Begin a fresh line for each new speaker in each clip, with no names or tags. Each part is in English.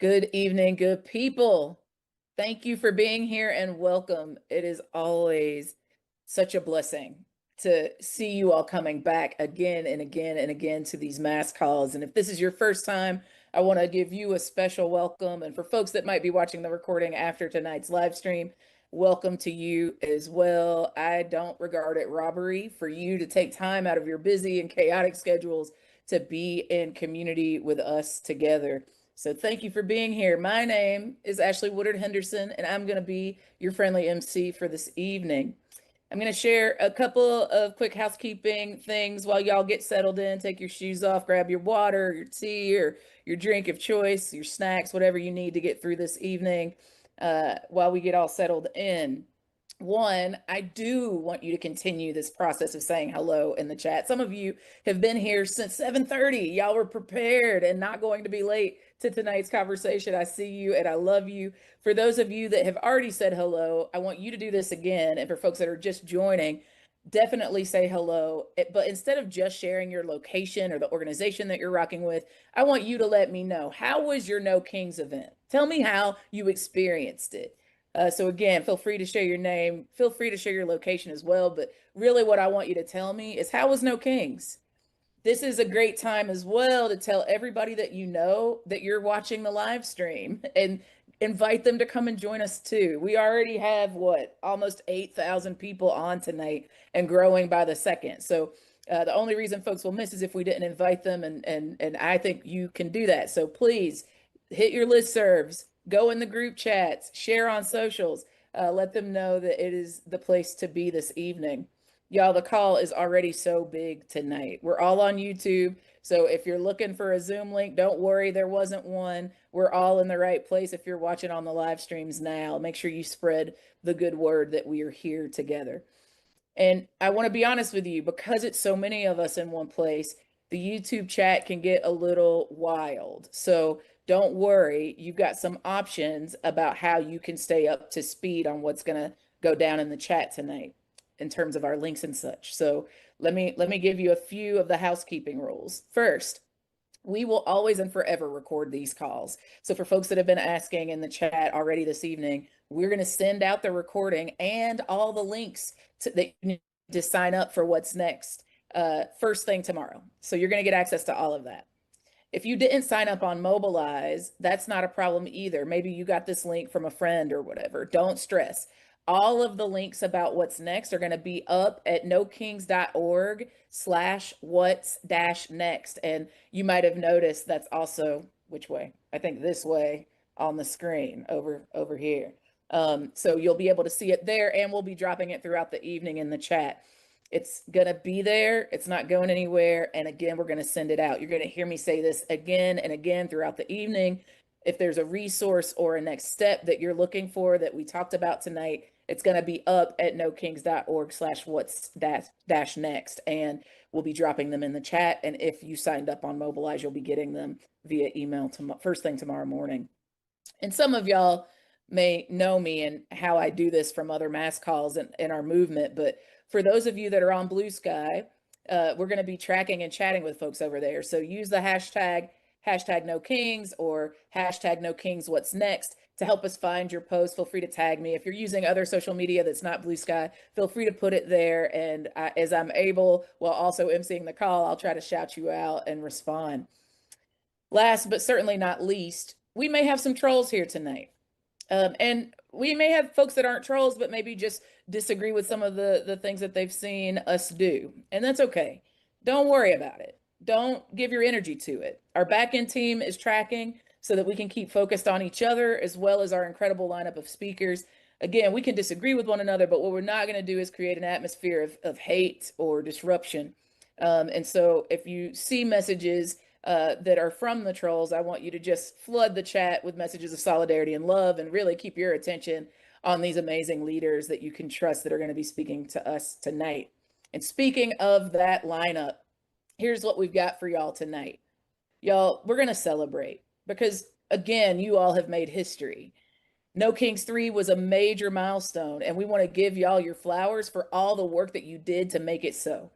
Good evening, good people. Thank you for being here and welcome. It is always such a blessing to see you all coming back again and again and again to these mass calls. And if this is your first time, I want to give you a special welcome. And for folks that might be watching the recording after tonight's live stream, welcome to you as well. I don't regard it robbery for you to take time out of your busy and chaotic schedules to be in community with us together. So thank you for being here. My name is Ashley Woodard Henderson, and I'm going to be your friendly MC for this evening. I'm going to share a couple of quick housekeeping things while y'all get settled in. Take your shoes off, grab your water, your tea, or your drink of choice, your snacks, whatever you need to get through this evening while we get all settled in. One, I do want you to continue this process of saying hello in the chat. Some of you have been here since 7:30. Y'all were prepared and not going to be late to tonight's conversation. I see you and I love you. For those of you that have already said hello, I want you to do this again. And for folks that are just joining, definitely say hello. But instead of just sharing your location or the organization that you're rocking with, I want you to let me know, how was your No Kings event? Tell me how you experienced it. So again, feel free to share your name, feel free to share your location as well. But really what I want you to tell me is, how was No Kings? This is a great time as well to tell everybody that you know that you're watching the live stream and invite them to come and join us too. We already have almost 8,000 people on tonight and growing by the second. So the only reason folks will miss is if we didn't invite them, and I think you can do that. So please hit your listservs, go in the group chats, share on socials, let them know that it is the place to be this evening. Y'all, the call is already so big tonight. We're all on YouTube. So if you're looking for a Zoom link, don't worry, there wasn't one. We're all in the right place. If you're watching on the live streams now, make sure you spread the good word that we are here together. And I want to be honest with you, because it's so many of us in one place, the YouTube chat can get a little wild. So don't worry, you've got some options about how you can stay up to speed on what's going to go down in the chat tonight in terms of our links and such. So let me give you a few of the housekeeping rules. First, we will always and forever record these calls. So for folks that have been asking in the chat already this evening, we're going to send out the recording and all the links that you need to sign up for what's next first thing tomorrow. So you're going to get access to all of that. If you didn't sign up on Mobilize, that's not a problem either. Maybe you got this link from a friend or whatever. Don't stress. All of the links about what's next are going to be up at nokings.org/what's-next. And you might have noticed that's also, which way? I think this way on the screen over here. So you'll be able to see it there, and we'll be dropping it throughout the evening in the chat. It's going to be there. It's not going anywhere. And again, we're going to send it out. You're going to hear me say this again and again throughout the evening. If there's a resource or a next step that you're looking for that we talked about tonight, it's going to be up at nokings.org/what's-next. And we'll be dropping them in the chat. And if you signed up on Mobilize, you'll be getting them via email first thing tomorrow morning. And some of y'all may know me and how I do this from other mass calls in our movement. But for those of you that are on Blue Sky, we're going to be tracking and chatting with folks over there. So use the hashtag #NoKings or #NoKingsWhat'sNext to help us find your post. Feel free to tag me. If you're using other social media that's not Blue Sky, feel free to put it there. And as I'm able, while also emceeing the call, I'll try to shout you out and respond. Last but certainly not least, we may have some trolls here tonight. And we may have folks that aren't trolls, but maybe just disagree with some of the things that they've seen us do. And that's okay. Don't worry about it. Don't give your energy to it. Our back-end team is tracking so that we can keep focused on each other, as well as our incredible lineup of speakers. Again, we can disagree with one another, but what we're not going to do is create an atmosphere of hate or disruption. And so if you see messages that are from the trolls, I want you to just flood the chat with messages of solidarity and love, and really keep your attention on these amazing leaders that you can trust that are going to be speaking to us tonight. And speaking of that lineup, here's what we've got for y'all tonight. Y'all, we're going to celebrate because, again, you all have made history. No Kings 3 was a major milestone, and we want to give y'all your flowers for all the work that you did to make it so.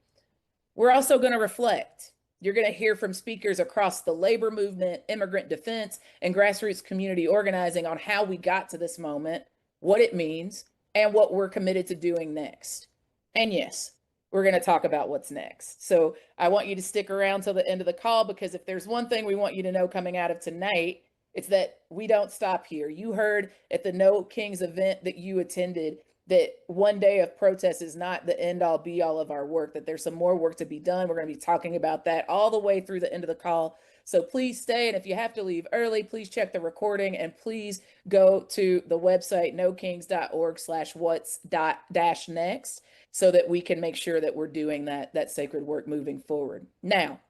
We're also going to reflect. You're going to hear from speakers across the labor movement, immigrant defense, and grassroots community organizing on how we got to this moment, what it means, and what we're committed to doing next. And yes, we're going to talk about what's next. So I want you to stick around till the end of the call, because if there's one thing we want you to know coming out of tonight, it's that we don't stop here. You heard at the No Kings event that you attended that one day of protest is not the end all be all of our work, that there's some more work to be done. We're going to be talking about that all the way through the end of the call. So please stay. And if you have to leave early, please check the recording, and please go to the website, nokings.org/what's-next, so that we can make sure that we're doing that sacred work moving forward. Now,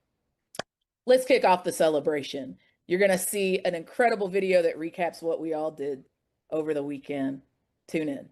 let's kick off the celebration. You're going to see an incredible video that recaps what we all did over the weekend. Tune in.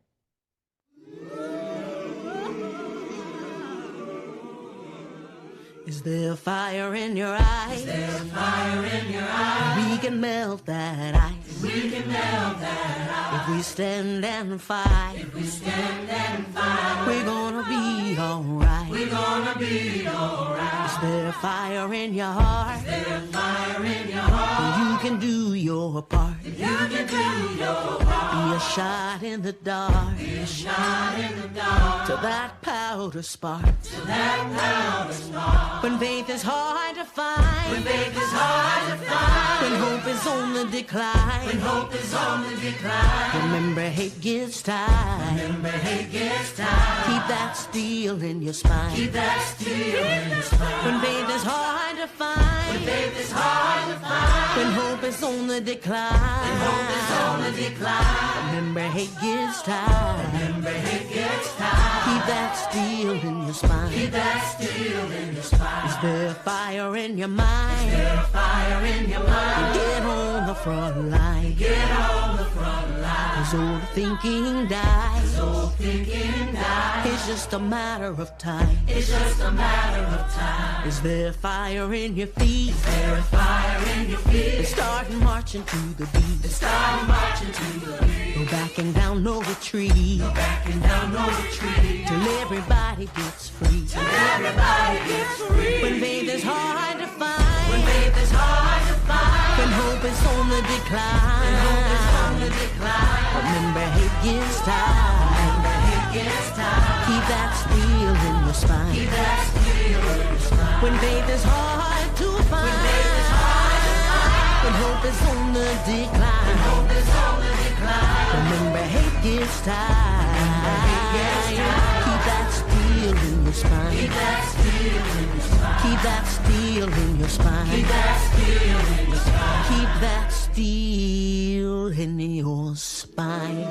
Is there fire in your eyes? Is there fire in your eyes? We can melt that ice. We can melt that ice. If we stand and fight. If we stand and fight. We're gonna be alright. We're gonna be alright. Is there fire in your heart? Is there fire in your heart? You can do your part. You can do your part. Be a shot in the dark. Be a shot in the dark. To that powder spark. To that powder spark. When faith is hard to find. When faith is hard to find. When hope is on the decline. When hope is on the decline. Remember, hate gets tired. Remember, hate gets tired. Keep that steel in your spine. Keep that steel in your spine. When faith is hard to find. When faith is hard to find. When hope is on the decline. When hope is on the decline. Remember, hate gets tired. Remember, hate gets tired. Keep that steel in your spine. Keep that steel in your spine. Is there fire in your mind? Is there fire in your mind? Get on the front line. Get on the front line. 'Cause old thinking dies. 'Cause old thinking dies. It's just a matter of time. It's just a matter of time. Is there fire in your feet? Is there fire in your feet? And start marching to the beat. Start marching to the beat. No backing down, no retreat. No backing down, no retreat. Till everybody gets free. Till everybody gets free. When faith is hard to find. When faith is hard to find. When hope is on the decline. When hope is on the decline. Remember, hate gets tired. Remember, hate gets tired. Keep that steel in your spine. Keep that steel in your spine. When faith is hard to find. When faith is hard to find. When hope is on the decline. When hope is on the decline. Remember, hate gets tired. Remember, hate gets tired. Keep that steel in your spine. Keep that steel in your spine. Keep that steel in your spine. Keep that steel in your spine. Keep that steel in your spine.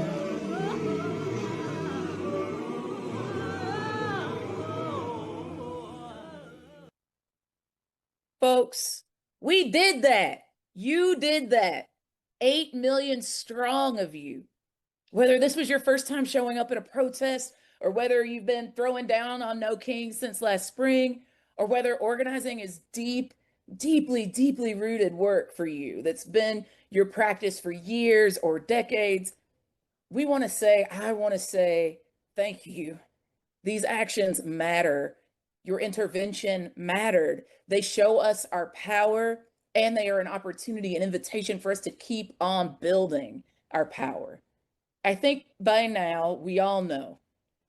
Folks, we did that. You did that. 8 million strong of you. Whether this was your first time showing up at a protest, or whether you've been throwing down on No Kings since last spring, or whether organizing is deeply rooted work for you that's been your practice for years or decades, I want to say thank you. These actions matter. Your intervention mattered. They show us our power, and they are an opportunity, an invitation for us to keep on building our power. I think by now we all know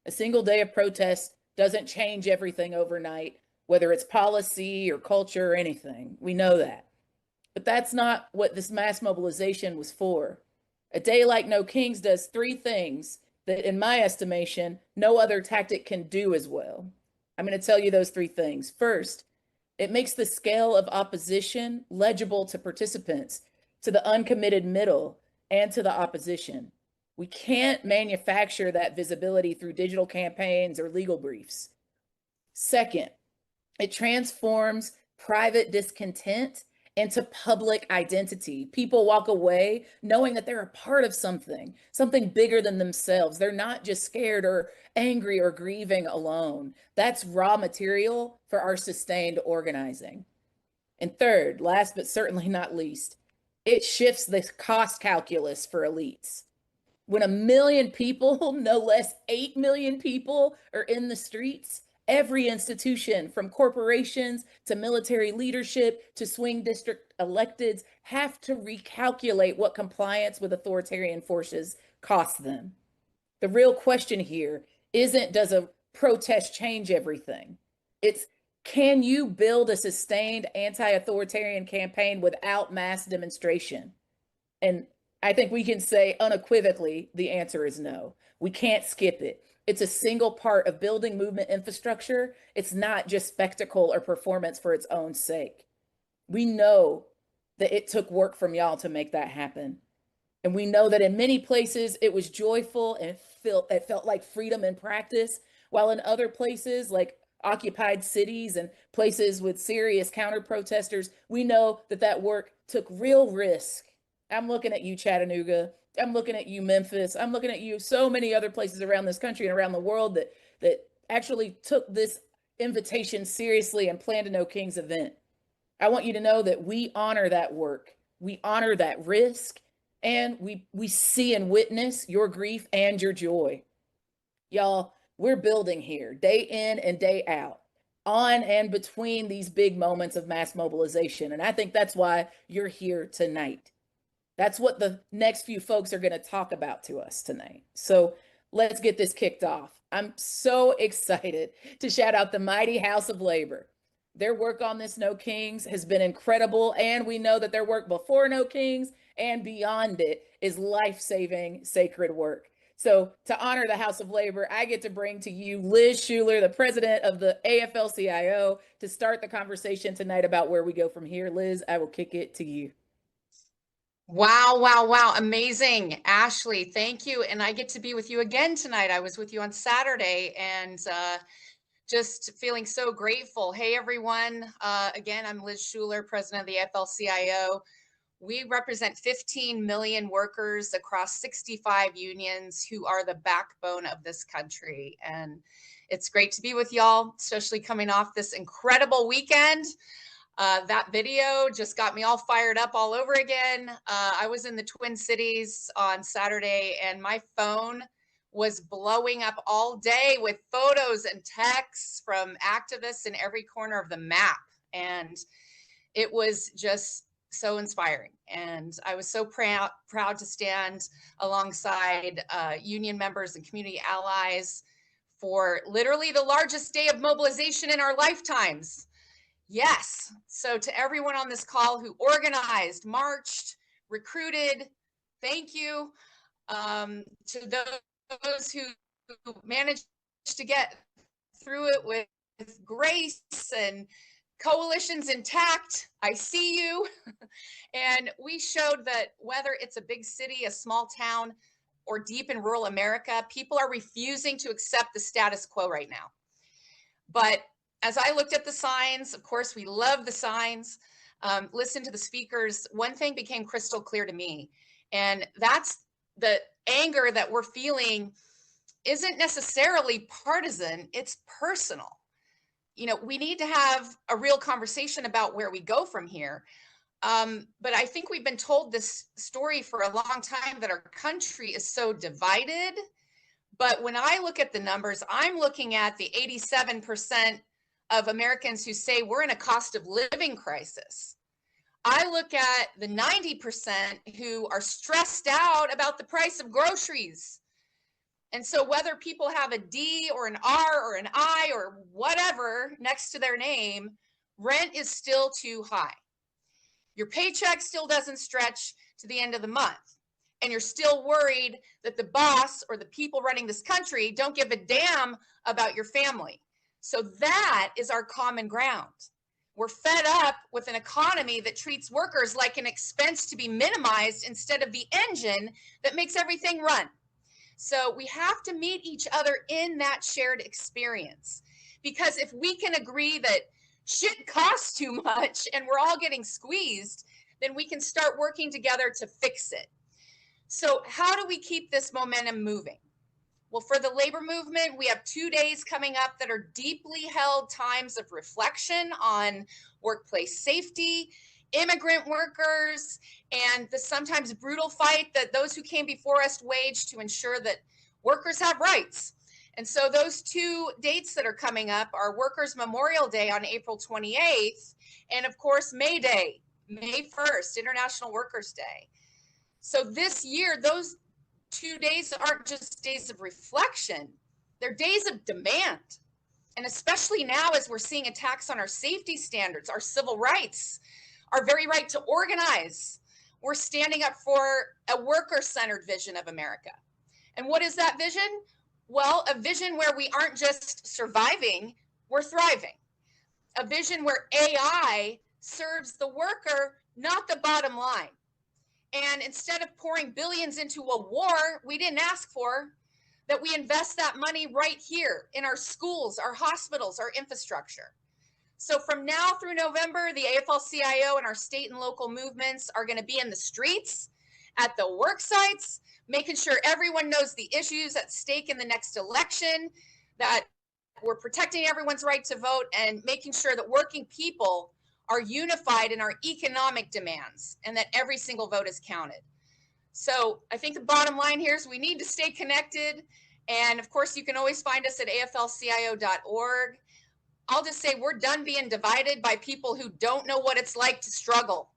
a single day of protest doesn't change everything overnight, whether it's policy or culture or anything. We know that. But that's not what this mass mobilization was for. A day like No Kings does 3 things that, in my estimation, no other tactic can do as well. I'm going to tell you those 3 things. First, it makes the scale of opposition legible to participants, to the uncommitted middle, and to the opposition. We can't manufacture that visibility through digital campaigns or legal briefs. Second, it transforms private discontent into public identity. People walk away knowing that they're a part of something bigger than themselves. They're not just scared or angry or grieving alone. That's raw material for our sustained organizing. And third, last but certainly not least, it shifts the cost calculus for elites. When 1 million people, no less 8 million people, are in the streets, Every institution, from corporations to military leadership to swing district electeds, have to recalculate what compliance with authoritarian forces costs them. The real question here isn't, does a protest change everything? It's, can you build a sustained anti-authoritarian campaign without mass demonstration? And I think we can say unequivocally the answer is no. We can't skip it. It's a single part of building movement infrastructure. It's not just spectacle or performance for its own sake. We know that it took work from y'all to make that happen. And we know that in many places it was joyful and it felt like freedom in practice, while in other places like occupied cities and places with serious counter protesters, we know that that work took real risk. I'm looking at you, Chattanooga. I'm looking at you, Memphis. I'm looking at you, so many other places around this country and around the world that actually took this invitation seriously and planned a No Kings event. I want you to know that we honor that work. We honor that risk, and we see and witness your grief and your joy. Y'all, we're building here day in and day out, on and between these big moments of mass mobilization. And I think that's why you're here tonight. That's what the next few folks are going to talk about to us tonight. So let's get this kicked off. I'm so excited to shout out the mighty House of Labor. Their work on this No Kings has been incredible, and we know that their work before No Kings and beyond it is life-saving, sacred work. So to honor the House of Labor, I get to bring to you Liz Schuler, the president of the AFL-CIO, to start the conversation tonight about where we go from here. Liz, I will kick it to you.
Wow, wow, wow. Amazing. Ashley, thank you. And I get to be with you again tonight. I was with you on Saturday and just feeling so grateful. Hey, everyone. Again, I'm Liz Schuler, president of the AFL-CIO. We represent 15 million workers across 65 unions who are the backbone of this country. And it's great to be with y'all, especially coming off this incredible weekend. That video just got me all fired up all over again. I was in the Twin Cities on Saturday and my phone was blowing up all day with photos and texts from activists in every corner of the map. And it was just so inspiring. And I was so proud to stand alongside union members and community allies for literally the largest day of mobilization in our lifetimes. Yes. So to everyone on this call who organized, marched, recruited, thank you. To those who managed to get through it with grace and coalitions intact, I see you. And we showed that whether it's a big city, a small town, or deep in rural America, people are refusing to accept the status quo right now. But as I looked at the signs, of course, we love the signs, listen to the speakers, one thing became crystal clear to me, and that's the anger that we're feeling isn't necessarily partisan, it's personal. You know, we need to have a real conversation about where we go from here. But I think we've been told this story for a long time that our country is so divided. But when I look at the numbers, I'm looking at the 87% of Americans who say we're in a cost of living crisis. I look at the 90% who are stressed out about the price of groceries. And so whether people have a D or an R or an I or whatever next to their name, rent is still too high. Your paycheck still doesn't stretch to the end of the month. And you're still worried that the boss or the people running this country don't give a damn about your family. So that is our common ground. We're fed up with an economy that treats workers like an expense to be minimized instead of the engine that makes everything run. So we have to meet each other in that shared experience. Because if we can agree that shit costs too much and we're all getting squeezed, then we can start working together to fix it. So how do we keep this momentum moving? Well, for the labor movement, we have 2 days coming up that are deeply held times of reflection on workplace safety, immigrant workers, and the sometimes brutal fight that those who came before us waged to ensure that workers have rights. And so those two dates that are coming up are Workers' Memorial Day on April 28th, and of course, May Day, May 1st, International Workers' Day. So this year, those 2 days aren't just days of reflection, they're days of demand. And especially now, as we're seeing attacks on our safety standards, our civil rights, our very right to organize, we're standing up for a worker-centered vision of America. And what is that vision? Well, a vision where we aren't just surviving, we're thriving. A vision where AI serves the worker, not the bottom line. And instead of pouring billions into a war we didn't ask for, that we invest that money right here in our schools, our hospitals, our infrastructure. So from now through November, the AFL-CIO and our state and local movements are going to be in the streets, at the work sites, making sure everyone knows the issues at stake in the next election, that we're protecting everyone's right to vote, and making sure that working people are unified in our economic demands and that every single vote is counted. So I think the bottom line here is we need to stay connected. And of course, you can always find us at aflcio.org. I'll just say we're done being divided by people who don't know what it's like to struggle.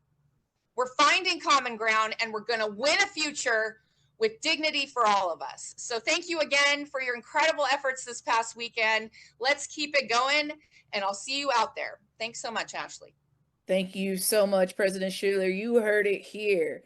We're finding common ground, and we're going to win a future with dignity for all of us. So thank you again for your incredible efforts this past weekend. Let's keep it going, and I'll see you out there. Thanks so much, Ashley.
Thank you so much, President Schuler. You heard it here.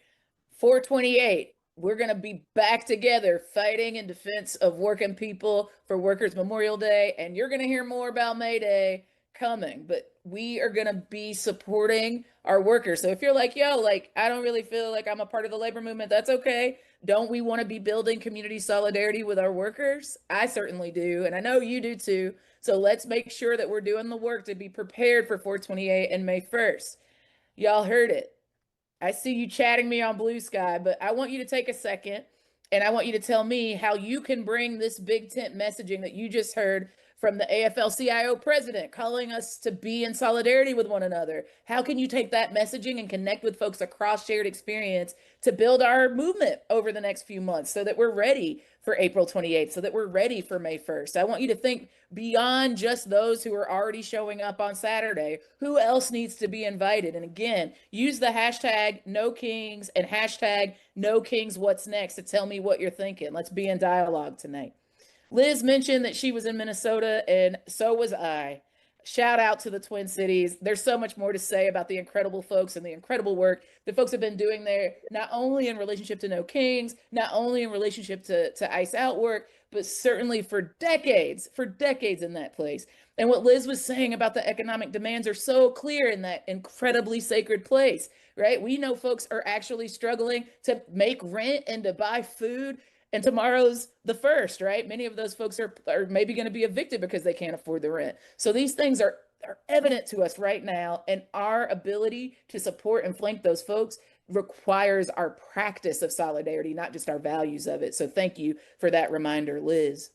428, we're going to be back together fighting in defense of working people for Workers' Memorial Day, and you're going to hear more about May Day coming, but we are going to be supporting our workers. So if you're like, yo, like, I don't really feel like I'm a part of the labor movement, that's okay. Don't we want to be building community solidarity with our workers? I certainly do, and I know you do too. So let's make sure that we're doing the work to be prepared for 428 and May 1st. Y'all heard it. I see you chatting me on Blue Sky, but I want you to take a second and I want you to tell me how you can bring this big tent messaging that you just heard from the AFL-CIO president calling us to be in solidarity with one another. How can you take that messaging and connect with folks across shared experience to build our movement over the next few months so that we're ready for April 28th, so that we're ready for May 1st? I want you to think beyond just those who are already showing up on Saturday. Who else needs to be invited? And again, use the hashtag #NoKings and hashtag #NoKings What's Next to tell me what you're thinking. Let's be in dialogue tonight. Liz mentioned that she was in Minnesota, and so was I. Shout out to the Twin Cities. There's so much more to say about the incredible folks and the incredible work that folks have been doing there, not only in relationship to No Kings, not only in relationship to ICE Out work, but certainly for decades in that place. And what Liz was saying about the economic demands are so clear in that incredibly sacred place, right? We know folks are actually struggling to make rent and to buy food. And tomorrow's the 1st, right? Many of those folks are maybe going to be evicted because they can't afford the rent. So these things are evident to us right now, and our ability to support and flank those folks requires our practice of solidarity, not just our values of it. So thank you for that reminder, Liz.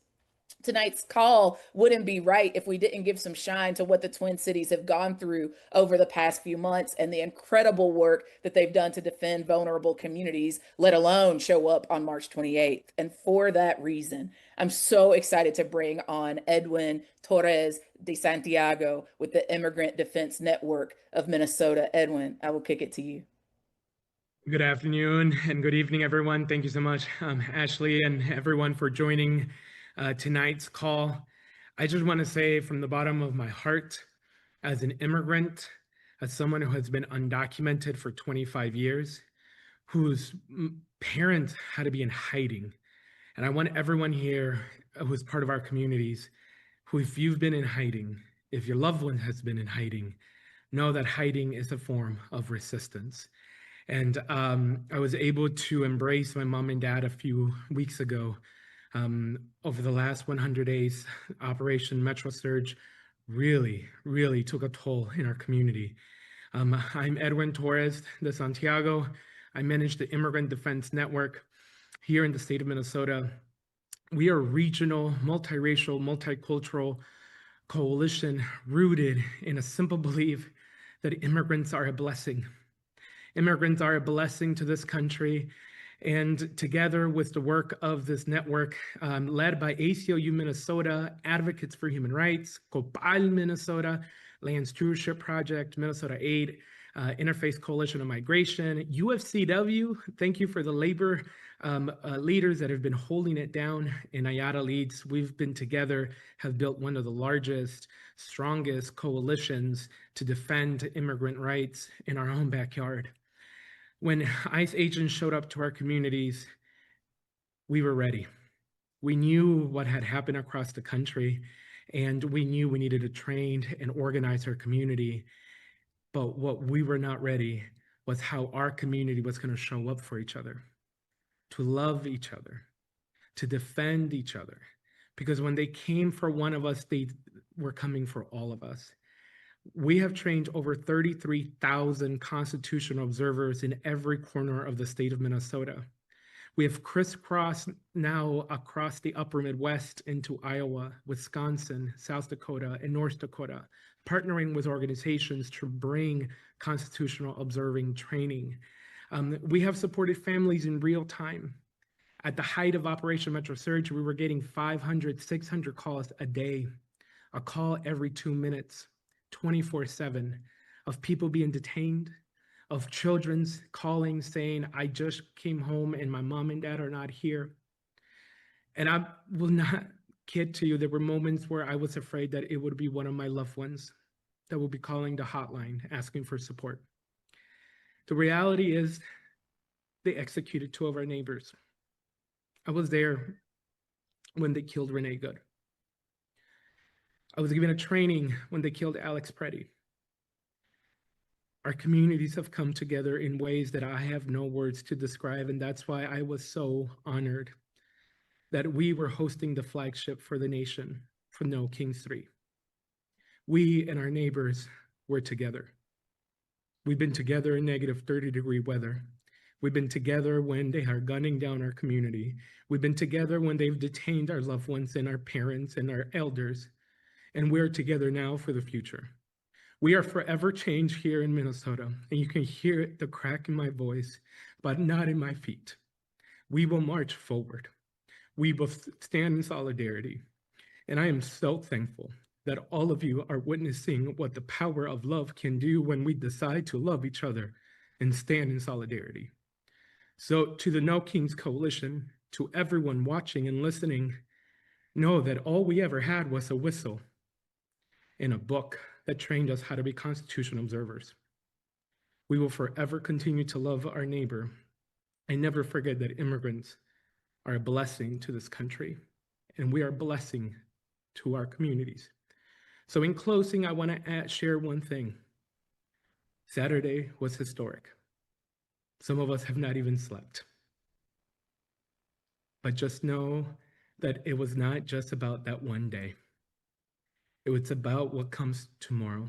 Tonight's call wouldn't be right if we didn't give some shine to what the Twin Cities have gone through over the past few months and the incredible work that they've done to defend vulnerable communities, let alone show up on March 28th. And for that reason, I'm so excited to bring on Edwin Torres de Santiago with the Immigrant Defense Network of Minnesota. Edwin, I will kick it to you.
Good afternoon and good evening, everyone. Thank you so much, Ashley, and everyone for joining tonight's call. I just want to say from the bottom of my heart, as an immigrant, as someone who has been undocumented for 25 years, whose parents had to be in hiding, and I want everyone here who's part of our communities, who, if you've been in hiding, if your loved one has been in hiding, know that hiding is a form of resistance. And I was able to embrace my mom and dad a few weeks ago. Over the last 100 days, Operation Metro Surge really took a toll in our community. I'm Edwin Torres de Santiago. I manage the Immigrant Defense Network here in the state of Minnesota. We are a regional, multiracial, multicultural coalition rooted in a simple belief that immigrants are a blessing. Immigrants are a blessing to this country, And together with the work of this network, led by ACLU Minnesota, Advocates for Human Rights, Copal Minnesota, Land Stewardship Project, Minnesota Aid, Interfaith Coalition on Migration, UFCW, thank you for the labor leaders that have been holding it down. In IATA Leads, we've been together, have built one of the largest, strongest coalitions to defend immigrant rights in our own backyard. When ICE agents showed up to our communities, we were ready. We knew what had happened across the country, and we knew we needed to train and organize our community. But what we were not ready was how our community was going to show up for each other, to love each other, to defend each other. Because when they came for one of us, they were coming for all of us. We have trained over 33,000 constitutional observers in every corner of the state of Minnesota. We have crisscrossed now across the upper Midwest into Iowa, Wisconsin, South Dakota, and North Dakota, partnering with organizations to bring constitutional observing training. We have supported families in real time. At the height of Operation Metro Surge, we were getting 500, 600 calls a day, a call every 2 minutes, 24/7, of people being detained, of children's calling saying, I just came home and my mom and dad are not here. And I will not kid to you, there were moments where I was afraid that it would be one of my loved ones that will be calling the hotline asking for support. The reality is they executed 2 of our neighbors. I was there when they killed Renee Good. I was given a training when they killed Alex Preddy. Our communities have come together in ways that I have no words to describe, and that's why I was so honored that we were hosting the flagship for the nation for No Kings 3. We and our neighbors were together. We've been together in negative 30-degree weather. We've been together when they are gunning down our community. We've been together when they've detained our loved ones and our parents and our elders. And we're together now for the future. We are forever changed here in Minnesota, and you can hear the crack in my voice, but not in my feet. We will march forward. We will stand in solidarity. And I am so thankful that all of you are witnessing what the power of love can do when we decide to love each other and stand in solidarity. So to the No Kings Coalition, to everyone watching and listening, know that all we ever had was a whistle and a book that trained us how to be constitutional observers. We will forever continue to love our neighbor and never forget that immigrants are a blessing to this country, and we are a blessing to our communities. So in closing, I want to share one thing. Saturday was historic. Some of us have not even slept. But just know that it was not just about that one day. It was about what comes tomorrow.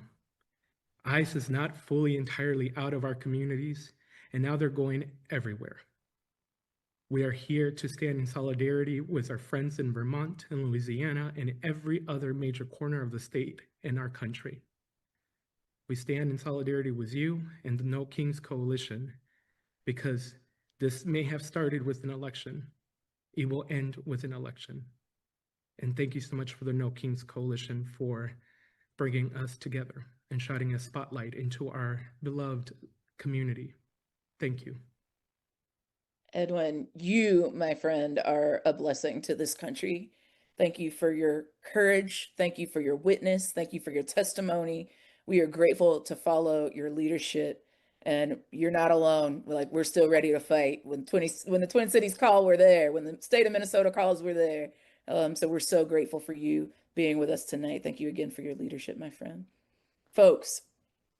ICE is not fully entirely out of our communities, and now they're going everywhere. We are here to stand in solidarity with our friends in Vermont and Louisiana and every other major corner of the state and our country. We stand in solidarity with you and the No Kings Coalition because this may have started with an election. It will end with an election. And thank you so much for the No Kings Coalition for bringing us together and shining a spotlight into our beloved community. Thank you.
Edwin, you, my friend, are a blessing to this country. Thank you for your courage. Thank you for your witness. Thank you for your testimony. We are grateful to follow your leadership, and you're not alone. We're still ready to fight. When the Twin Cities call, we're there. When the state of Minnesota calls, we're there. So we're so grateful for you being with us tonight. Thank you again for your leadership, my friend. Folks,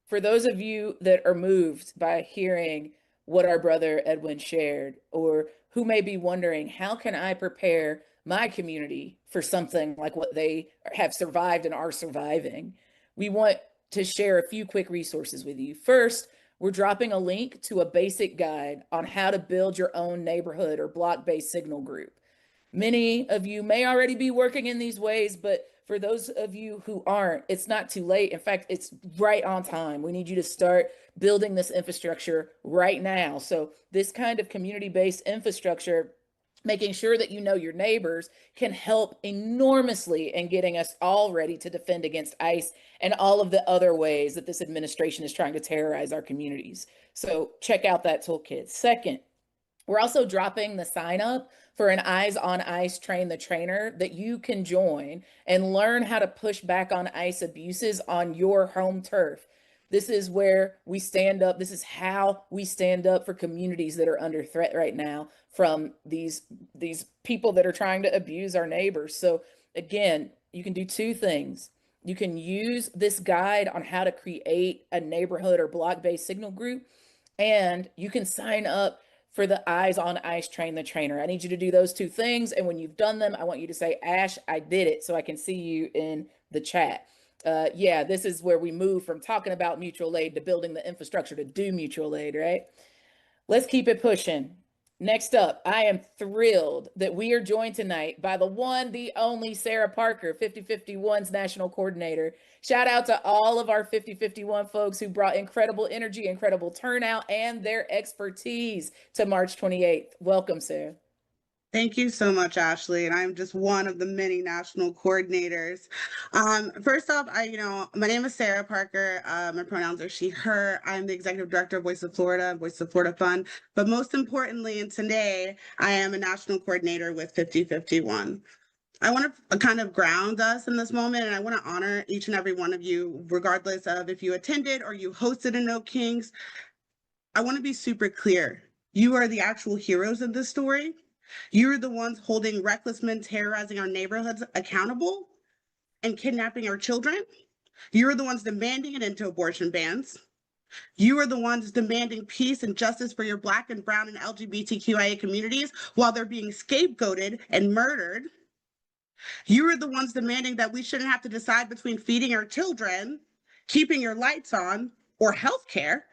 for those of you that are moved by hearing what our brother Edwin shared, or who may be wondering, how can I prepare my community for something like what they have survived and are surviving? We want to share a few quick resources with you. First, we're dropping a link to a basic guide on how to build your own neighborhood or block-based signal group. Many of you may already be working in these ways, but for those of you who aren't, it's not too late. In fact, it's right on time. We need you to start building this infrastructure right now. So this kind of community-based infrastructure, making sure that you know your neighbors, can help enormously in getting us all ready to defend against ICE and all of the other ways that this administration is trying to terrorize our communities. So check out that toolkit. Second, we're also dropping the sign up for an Eyes on ICE Train the Trainer that you can join and learn how to push back on ICE abuses on your home turf. This is where we stand up. This is how we stand up for communities that are under threat right now from these people that are trying to abuse our neighbors. So again, you can do two things. You can use this guide on how to create a neighborhood or block-based signal group, and you can sign up for the Eyes on ICE Train the Trainer. I need you to do those two things. And when you've done them, I want you to say, Ash, I did it, so I can see you in the chat. Yeah, this is where we move from talking about mutual aid to building the infrastructure to do mutual aid, right? Let's keep it pushing. Next up, I am thrilled that we are joined tonight by the one, the only Sarah Parker, 5051's national coordinator. Shout out to all of our 5051 folks who brought incredible energy, incredible turnout, and their expertise to March 28th. Welcome, Sarah.
Thank you so much, Ashley. And I'm just one of the many national coordinators. First off, my name is Sarah Parker. My pronouns are she, her. I'm the executive director of Voice of Florida Fund. But most importantly, and today, I am a national coordinator with 5051. I want to kind of ground us in this moment, and I want to honor each and every one of you, regardless of if you attended or you hosted a No Kings. I want to be super clear. You are the actual heroes of this story. You're the ones holding reckless men terrorizing our neighborhoods accountable and kidnapping our children. You're the ones demanding an end to abortion bans. You are the ones demanding peace and justice for your Black and Brown and LGBTQIA communities while they're being scapegoated and murdered. You are the ones demanding that we shouldn't have to decide between feeding our children, keeping your lights on, or healthcare.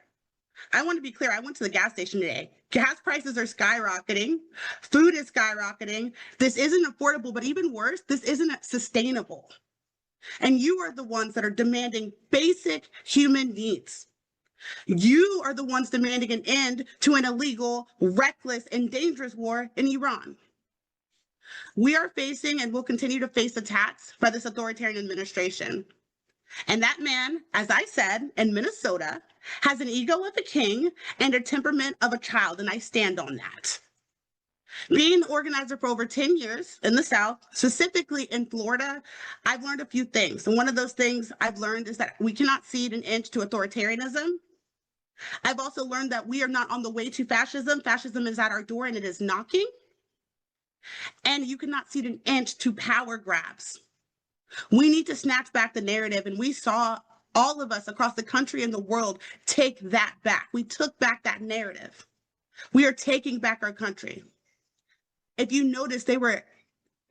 I want to be clear. I went to the gas station today. Gas prices are skyrocketing. Food is skyrocketing. This isn't affordable, but even worse, this isn't sustainable. And you are the ones that are demanding basic human needs. You are the ones demanding an end to an illegal, reckless, and dangerous war in Iran. We are facing and will continue to face attacks by this authoritarian administration. And that man, as I said, in Minnesota, has an ego of a king and a temperament of a child, and I stand on that. Being an organizer for over 10 years in the South, specifically in Florida, I've learned a few things. And one of those things I've learned is that we cannot cede an inch to authoritarianism. I've also learned that we are not on the way to fascism. Fascism is at our door and it is knocking. And you cannot cede an inch to power grabs. We need to snatch back the narrative, and we saw all of us across the country and the world take that back. We took back that narrative. We are taking back our country. If you notice, they were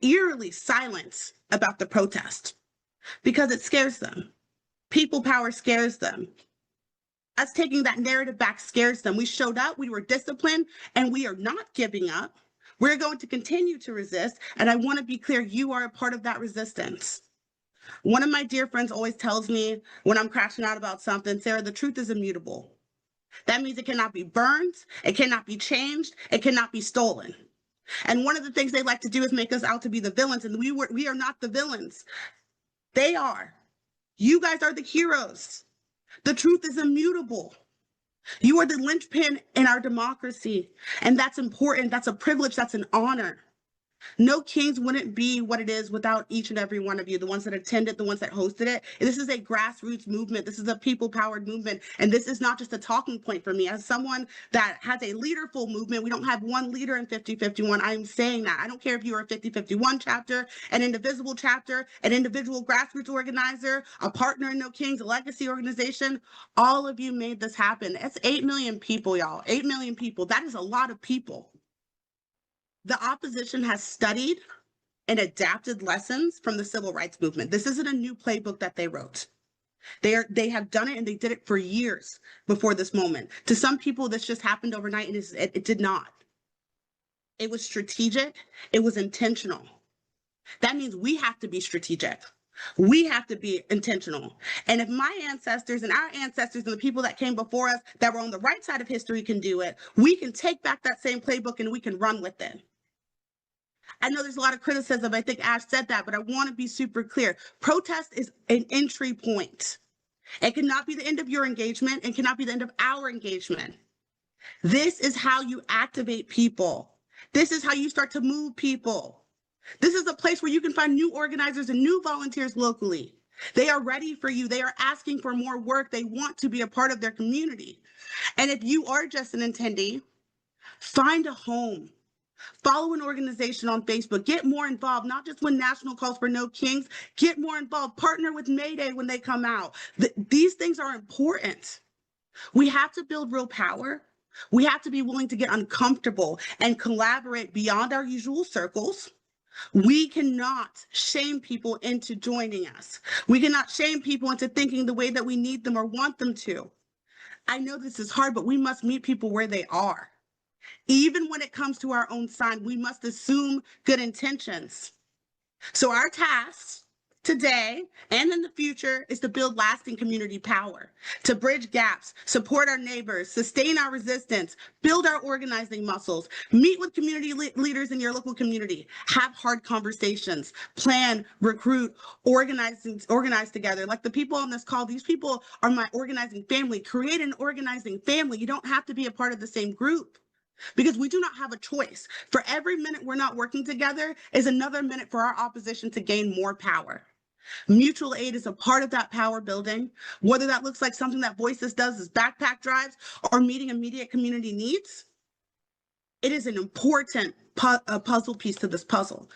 eerily silent about the protest because it scares them. People power scares them. Us taking that narrative back scares them. We showed up, we were disciplined, and we are not giving up. We're going to continue to resist, and I want to be clear, you are a part of that resistance. One of my dear friends always tells me when I'm crashing out about something, Sarah, the truth is immutable. That means it cannot be burned, it cannot be changed, it cannot be stolen. And one of the things they like to do is make us out to be the villains, and we are not the villains. They are. You guys are the heroes. The truth is immutable. You are the linchpin in our democracy, and that's important. That's a privilege. That's an honor. No Kings wouldn't be what it is without each and every one of you, the ones that attended, the ones that hosted it. And this is a grassroots movement. This is a people-powered movement. And this is not just a talking point for me. As someone that has a leaderful movement, we don't have one leader in 5051. I'm saying that. I don't care if you are a 5051 chapter, an indivisible chapter, an individual grassroots organizer, a partner in No Kings, a legacy organization. All of you made this happen. That's 8 million people, y'all. 8 million people. That is a lot of people. The opposition has studied and adapted lessons from the civil rights movement. This isn't a new playbook that they wrote. They have done it, and they did it for years before this moment. To some people, this just happened overnight, and it did not. It was strategic. It was intentional. That means we have to be strategic. We have to be intentional. And if my ancestors and our ancestors and the people that came before us that were on the right side of history can do it, we can take back that same playbook and we can run with it. I know there's a lot of criticism. I think Ash said that, but I want to be super clear. Protest is an entry point. It cannot be the end of your engagement. It cannot be the end of our engagement. This is how you activate people. This is how you start to move people. This is a place where you can find new organizers and new volunteers locally. They are ready for you. They are asking for more work. They want to be a part of their community. And if you are just an attendee, find a home. Follow an organization on Facebook. Get more involved, not just when National calls for No Kings. Get more involved. Partner with Mayday when they come out. These things are important. We have to build real power. We have to be willing to get uncomfortable and collaborate beyond our usual circles. We cannot shame people into joining us. We cannot shame people into thinking the way that we need them or want them to. I know this is hard, but we must meet people where they are. Even when it comes to our own side, we must assume good intentions. So our task today and in the future is to build lasting community power, to bridge gaps, support our neighbors, sustain our resistance, build our organizing muscles, meet with community leaders in your local community, have hard conversations, plan, recruit, organize together. Like the people on this call, these people are my organizing family. Create an organizing family. You don't have to be a part of the same group, because we do not have a choice. For every minute we're not working together is another minute for our opposition to gain more power. Mutual aid is a part of that power building, whether that looks like something that Voices does as backpack drives or meeting immediate community needs. It is an important puzzle piece to this puzzle.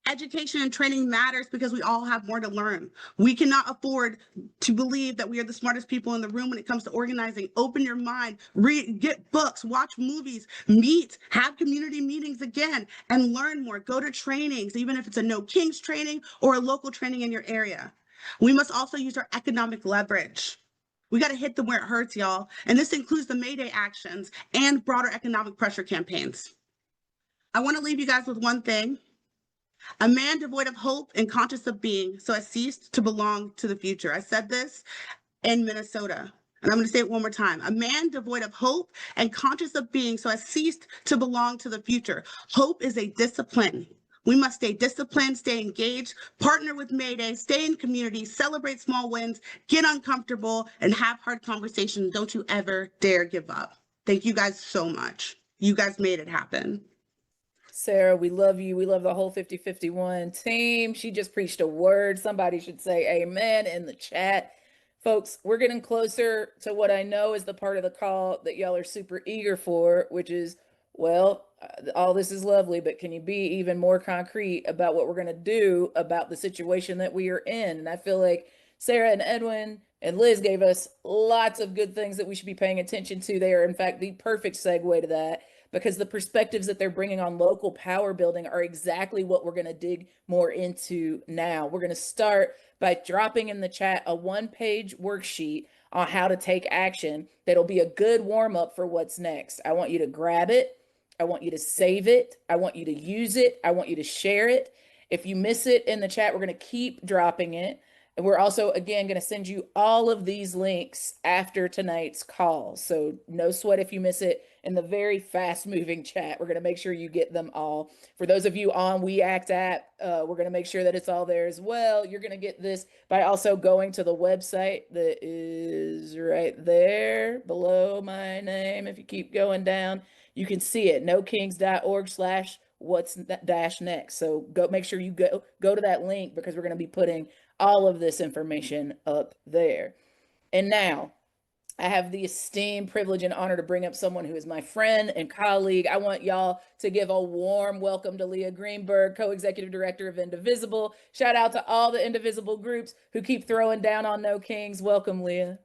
Education and training matters because we all have more to learn. We cannot afford to believe that we are the smartest people in the room when it comes to organizing. Open your mind, read, get books, watch movies, meet, have community meetings again, and learn more. Go to trainings, even if it's a No Kings training or a local training in your area. We must also use our economic leverage. We got to hit them where it hurts, y'all. And this includes the Mayday actions and broader economic pressure campaigns. I want to leave you guys with one thing. A man devoid of hope and conscious of being, so has ceased to belong to the future. I said this in Minnesota, and I'm going to say it one more time. A man devoid of hope and conscious of being, so has ceased to belong to the future. Hope is a discipline. We must stay disciplined, stay engaged, partner with Mayday, stay in community, celebrate small wins, get uncomfortable, and have hard conversations. Don't you ever dare give up. Thank you guys so much. You guys made it happen.
Sarah, we love you. We love the whole 5051 team. She just preached a word. Somebody should say amen in the chat. Folks, we're getting closer to what I know is the part of the call that y'all are super eager for, which is, well, all this is lovely, but can you be even more concrete about what we're going to do about the situation that we are in? And I feel like Sarah and Edwin and Liz gave us lots of good things that we should be paying attention to. They are, in fact, the perfect segue to that, because the perspectives that they're bringing on local power building are exactly what we're going to dig more into now. We're going to start by dropping in the chat a one-page worksheet on how to take action that'll be a good warm-up for what's next. I want you to grab it. I want you to save it. I want you to use it. I want you to share it. If you miss it in the chat, we're going to keep dropping it. And we're also, again, going to send you all of these links after tonight's call. So no sweat if you miss it in the very fast moving chat. We're going to make sure you get them all. For those of you on We Act app, we're going to make sure that it's all there as well. You're going to get this by also going to the website that is right there below my name. If you keep going down, you can see it, nokings.org/what's-next. So go make sure you go to that link, because we're going to be putting all of this information up there. And now I have the esteemed privilege and honor to bring up someone who is my friend and colleague. I want y'all to give a warm welcome to Leah Greenberg, co-executive director of Indivisible. Shout out to all the Indivisible groups who keep throwing down on No Kings. Welcome, Leah.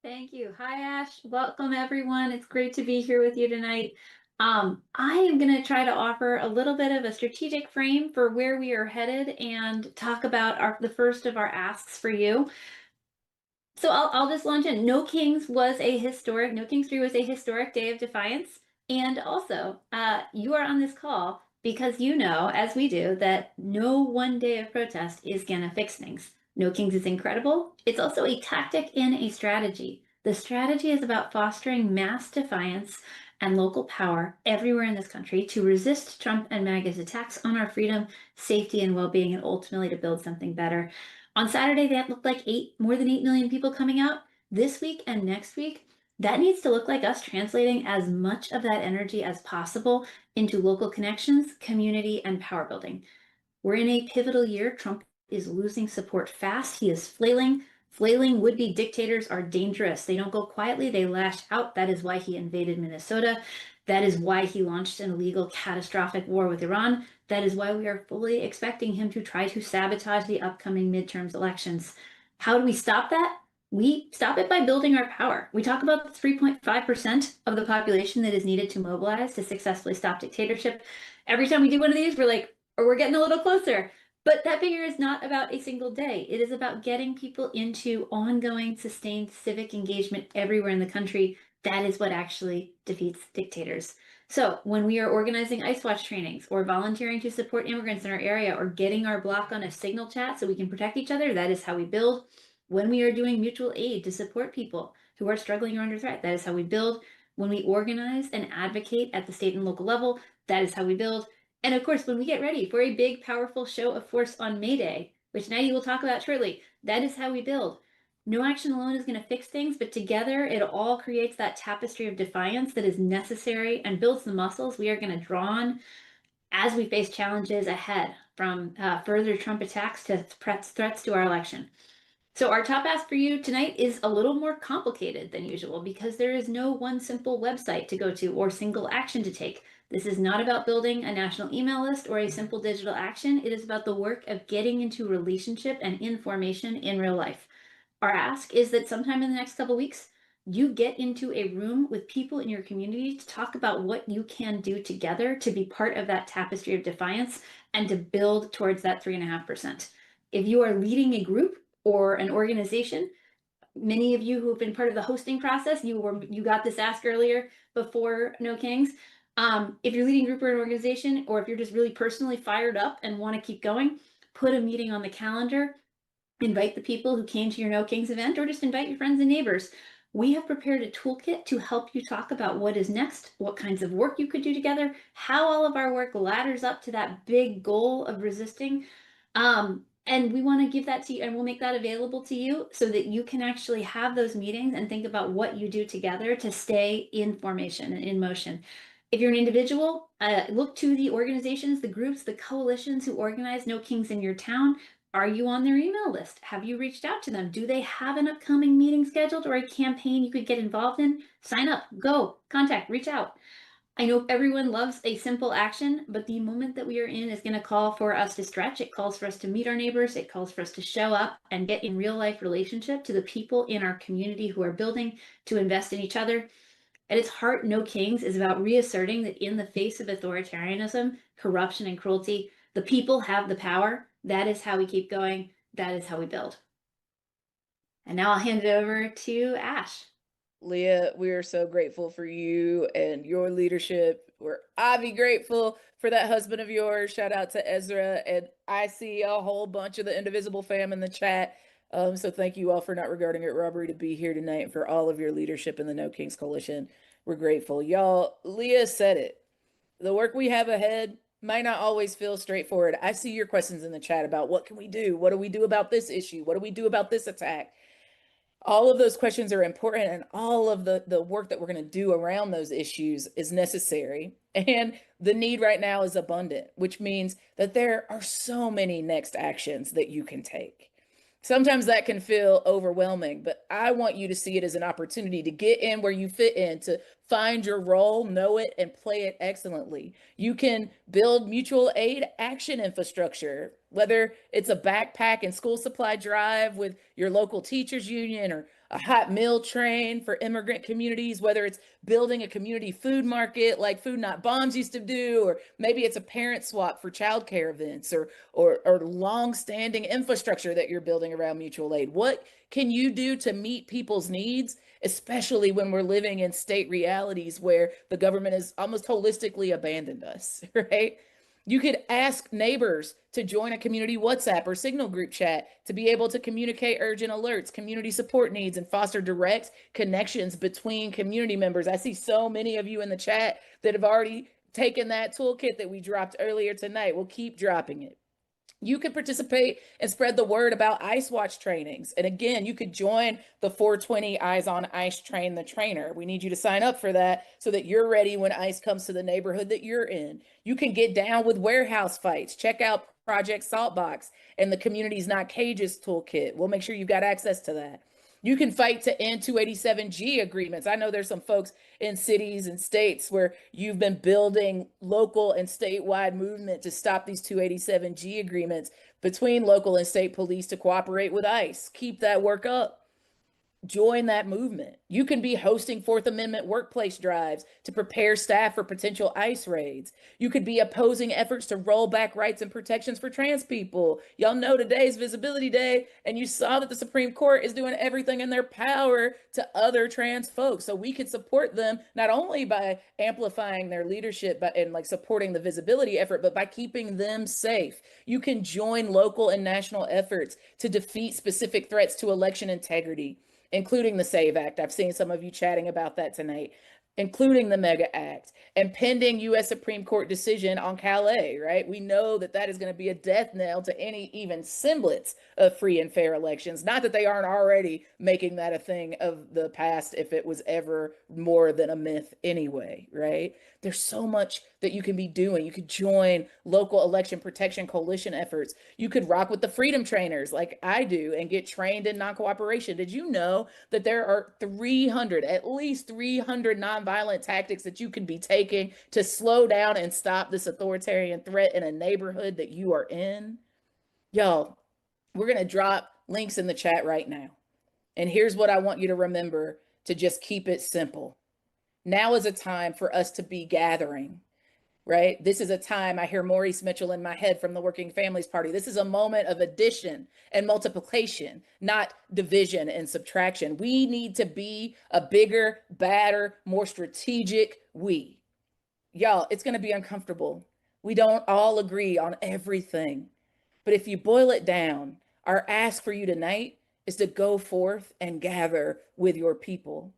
Thank you. Hi, Ash. Welcome, everyone. It's great to be here with you tonight. I am going to try to offer a little bit of a strategic frame for where we are headed and talk about the first of our asks for you. So I'll just launch in. No Kings 3 was a historic day of defiance. And also, you are on this call because you know, as we do, that no one day of protest is going to fix things. No Kings is incredible. It's also a tactic and a strategy. The strategy is about fostering mass defiance and local power everywhere in this country to resist Trump and MAGA's attacks on our freedom, safety, and well-being, and ultimately to build something better. On Saturday, that looked like more than 8 million people coming out. This week and next week, that needs to look like us translating as much of that energy as possible into local connections, community, and power building. We're in a pivotal year. Trump is losing support fast. He is flailing. Flailing would-be dictators are dangerous. They don't go quietly, they lash out. That is why he invaded Minnesota. That is why he launched an illegal, catastrophic war with Iran. That is why we are fully expecting him to try to sabotage the upcoming midterms elections. How do we stop that? We stop it by building our power. We talk about the 3.5% of the population that is needed to mobilize to successfully stop dictatorship. Every time we do one of these, we're like, or we're getting a little closer. But that figure is not about a single day. It is about getting people into ongoing, sustained civic engagement everywhere in the country. That is what actually defeats dictators. So when we are organizing ICE Watch trainings or volunteering to support immigrants in our area or getting our block on a signal chat so we can protect each other, that is how we build. When we are doing mutual aid to support people who are struggling or under threat, that is how we build. When we organize and advocate at the state and local level, that is how we build. And of course, when we get ready for a big, powerful show of force on May Day, which Nighty will talk about shortly, that is how we build. No action alone is going to fix things, but together it all creates that tapestry of defiance that is necessary and builds the muscles we are going to draw on as we face challenges ahead, from further Trump attacks to threats to our election. So our top ask for you tonight is a little more complicated than usual because there is no one simple website to go to or single action to take. This is not about building a national email list or a simple digital action. It is about the work of getting into relationship and information in real life. Our ask is that sometime in the next couple weeks, you get into a room with people in your community to talk about what you can do together to be part of that tapestry of defiance and to build towards that 3.5%. If you are leading a group or an organization, many of you who have been part of the hosting process, you got this ask earlier before No Kings. If you're leading a group or an organization, or if you're just really personally fired up and want to keep going, put a meeting on the calendar, invite the people who came to your No Kings event, or just invite your friends and neighbors. We have prepared a toolkit to help you talk about what is next, what kinds of work you could do together, how all of our work ladders up to that big goal of resisting. And we want to give that to you, and we'll make that available to you so that you can actually have those meetings and think about what you do together to stay in formation and in motion. If you're an individual, look to the organizations, the groups, the coalitions who organize No Kings in your town. Are you on their email list? Have you reached out to them? Do they have an upcoming meeting scheduled or a campaign you could get involved in? Sign up, go, contact, reach out. I know everyone loves a simple action, but the moment that we are in is going to call for us to stretch. It calls for us to meet our neighbors. It calls for us to show up and get in real life relationship to the people in our community who are building, to invest in each other. At its heart, No Kings is about reasserting that in the face of authoritarianism, corruption, and cruelty, the people have the power. That is how we keep going. That is how we build. And now I'll hand it over to Ash.
Leah, we are so grateful for you and your leadership. We're obviously grateful for that husband of yours. Shout out to Ezra. And I see a whole bunch of the Indivisible fam in the chat. So thank you all for not regarding it robbery to be here tonight and for all of your leadership in the No Kings Coalition. We're grateful. Y'all, Leah said it. The work we have ahead might not always feel straightforward. I see your questions in the chat about what can we do? What do we do about this issue? What do we do about this attack? All of those questions are important, and all of the work that we're going to do around those issues is necessary. And the need right now is abundant, which means that there are so many next actions that you can take. Sometimes that can feel overwhelming, but I want you to see it as an opportunity to get in where you fit in, to find your role, know it, and play it excellently. You can build mutual aid action infrastructure, whether it's a backpack and school supply drive with your local teachers union, or a hot meal train for immigrant communities, whether it's building a community food market like Food Not Bombs used to do, or maybe it's a parent swap for childcare events, or long-standing infrastructure that you're building around mutual aid. What can you do to meet people's needs, especially when we're living in state realities where the government has almost holistically abandoned us, right? You could ask neighbors to join a community WhatsApp or Signal group chat to be able to communicate urgent alerts, community support needs, and foster direct connections between community members. I see so many of you in the chat that have already taken that toolkit that we dropped earlier tonight. We'll keep dropping it. You could participate and spread the word about Ice Watch trainings. And again, you could join the 420 Eyes on Ice Train the Trainer. We need you to sign up for that so that you're ready when ICE comes to the neighborhood that you're in. You can get down with warehouse fights. Check out Project Saltbox and the Communities Not Cages toolkit. We'll make sure you've got access to that. You can fight to end 287G agreements. I know there's some folks in cities and states where you've been building local and statewide movement to stop these 287G agreements between local and state police to cooperate with ICE. Keep that work up. Join that movement. You can be hosting Fourth Amendment workplace drives to prepare staff for potential ICE raids. You could be opposing efforts to roll back rights and protections for trans people. Y'all know today's Visibility Day, and you saw that the Supreme Court is doing everything in their power to other trans folks. So we could support them not only by amplifying their leadership and like supporting the visibility effort, but by keeping them safe. You can join local and national efforts to defeat specific threats to election integrity, including the SAVE Act. I've seen some of you chatting about that tonight, including the MEGA Act and pending U.S. Supreme Court decision on Calais, right? We know that that is going to be a death knell to any even semblance of free and fair elections. Not that they aren't already making that a thing of the past if it was ever more than a myth anyway, right? There's so much that you can be doing. You could join local election protection coalition efforts. You could rock with the freedom trainers like I do and get trained in non-cooperation. Did you know that there are at least 300 nonviolent tactics that you can be taking to slow down and stop this authoritarian threat in a neighborhood that you are in? Y'all, we're going to drop links in the chat right now. And here's what I want you to remember to just keep it simple. Now is a time for us to be gathering, right? This is a time, I hear Maurice Mitchell in my head from the Working Families Party. This is a moment of addition and multiplication, not division and subtraction. We need to be a bigger, badder, more strategic we. Y'all, it's going to be uncomfortable. We don't all agree on everything. But if you boil it down, our ask for you tonight is to go forth and gather with your people.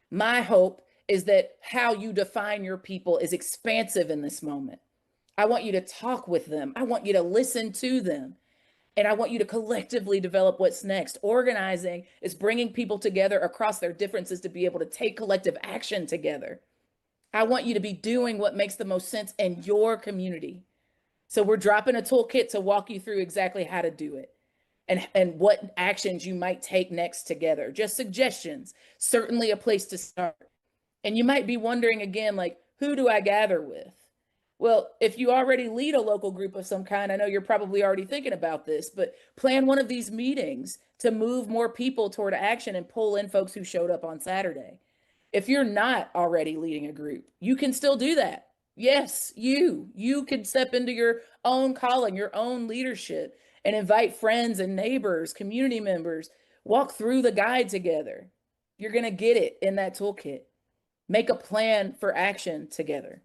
My hope is that how you define your people is expansive in this moment. I want you to talk with them. I want you to listen to them. And I want you to collectively develop what's next. Organizing is bringing people together across their differences to be able to take collective action together. I want you to be doing what makes the most sense in your community. So we're dropping a toolkit to walk you through exactly how to do it and what actions you might take next together. Just suggestions, certainly a place to start. And you might be wondering again, like, who do I gather with? Well, if you already lead a local group of some kind, I know you're probably already thinking about this, but plan one of these meetings to move more people toward action and pull in folks who showed up on Saturday. If you're not already leading a group, you can still do that. Yes, you can step into your own calling, your own leadership, and invite friends and neighbors, community members, walk through the guide together. You're going to get it in that toolkit. Make a plan for action together.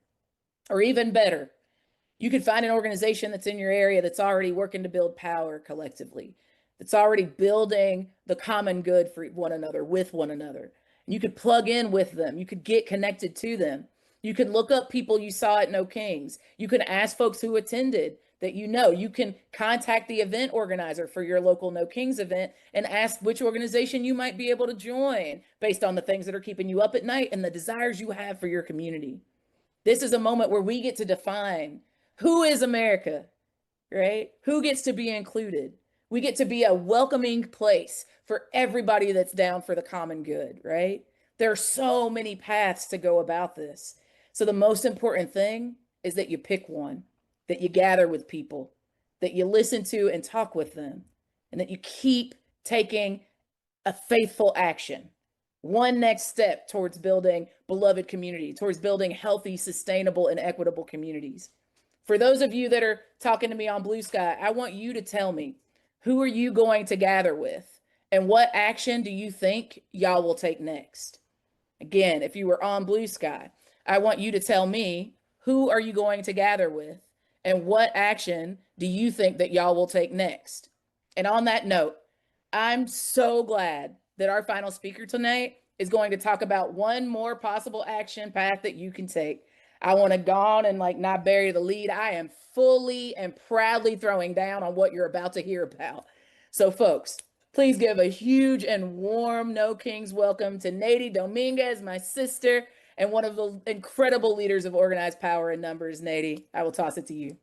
Or even better, you could find an organization that's in your area that's already working to build power collectively, that's already building the common good for one another, with one another. And you could plug in with them. You could get connected to them. You can look up people you saw at No Kings. You can ask folks who attended that you know. You can contact the event organizer for your local No Kings event and ask which organization you might be able to join based on the things that are keeping you up at night and the desires you have for your community. This is a moment where we get to define who is America, right? Who gets to be included? We get to be a welcoming place for everybody that's down for the common good, right? There are so many paths to go about this. So the most important thing is that you pick one, that you gather with people, that you listen to and talk with them, and that you keep taking a faithful action. One next step towards building beloved community, towards building healthy, sustainable, and equitable communities. For those of you that are talking to me on Blue Sky, I want you to tell me, who are you going to gather with? And what action do you think y'all will take next? Again, if you were on Blue Sky, I want you to tell me, who are you going to gather with? And what action do you think that y'all will take next? And on that note, I'm so glad that our final speaker tonight is going to talk about one more possible action path that you can take. I want to go on and like not bury the lead. I am fully and proudly throwing down on what you're about to hear about. So folks, please give a huge and warm No Kings welcome to Nady Dominguez, my sister, and one of the incredible leaders of organized power in numbers. Nady, I will toss it to you.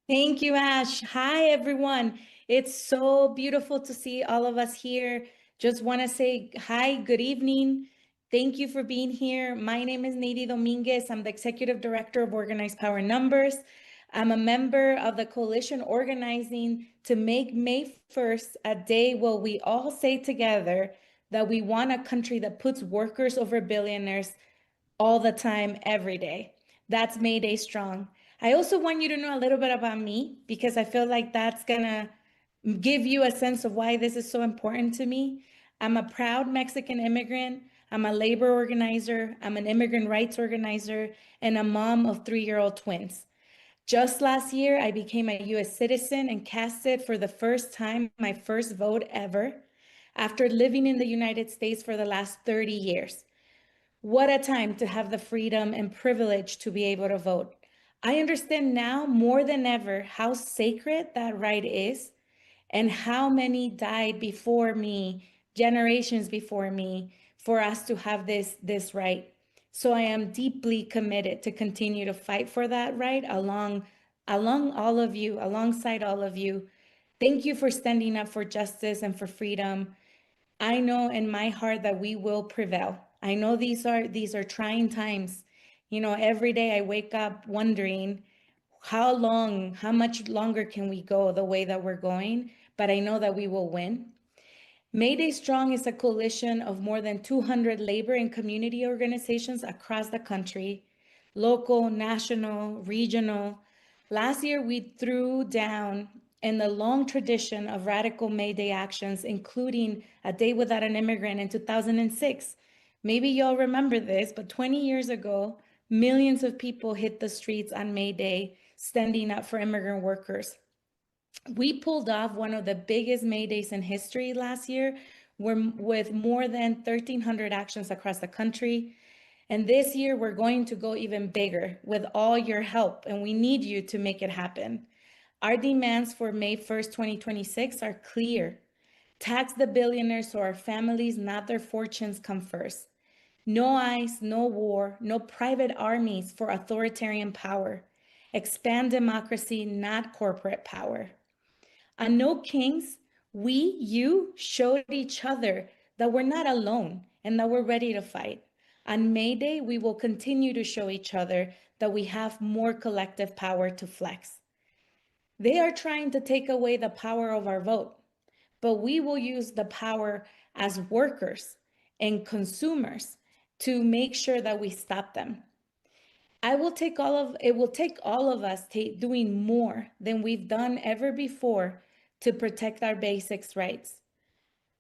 Thank you, Ash. Hi, everyone. It's so beautiful to see all of us here. Just want to say hi, good evening. Thank you for being here. My name is Nady Dominguez. I'm the Executive Director of Organized Power Numbers. I'm a member of the coalition organizing to make May 1st a day where we all say together that we want a country that puts workers over billionaires all the time, every day. That's May Day Strong. I also want you to know a little bit about me because I feel like that's gonna give you a sense of why this is so important to me. I'm a proud Mexican immigrant. I'm a labor organizer. I'm an immigrant rights organizer and a mom of 3-year-old twins. Just last year, I became a US citizen and casted for the first time my first vote ever after living in the United States for the last 30 years. What a time to have the freedom and privilege to be able to vote. I understand now more than ever how sacred that right is and how many died before me, generations before me, for us to have this right. So I am deeply committed to continue to fight for that right along all of you, alongside all of you. Thank you for standing up for justice and for freedom. I know in my heart that we will prevail. I know these are trying times. You know, every day I wake up wondering how much longer can we go the way that we're going, but I know that we will win. May Day Strong is a coalition of more than 200 labor and community organizations across the country, local, national, regional. Last year, we threw down in the long tradition of radical May Day actions, including a day without an immigrant in 2006. Maybe y'all remember this, but 20 years ago, millions of people hit the streets on May Day, standing up for immigrant workers. We pulled off one of the biggest May Days in history last year, with more than 1,300 actions across the country. And this year, we're going to go even bigger with all your help, and we need you to make it happen. Our demands for May 1st, 2026 are clear. Tax the billionaires so our families, not their fortunes, come first. No ICE, no war, no private armies for authoritarian power. Expand democracy, not corporate power. On No Kings, you showed each other that we're not alone and that we're ready to fight. On May Day, we will continue to show each other that we have more collective power to flex. They are trying to take away the power of our vote, but we will use the power as workers and consumers to make sure that we stop them. It will take all of us doing more than we've done ever before to protect our basics rights.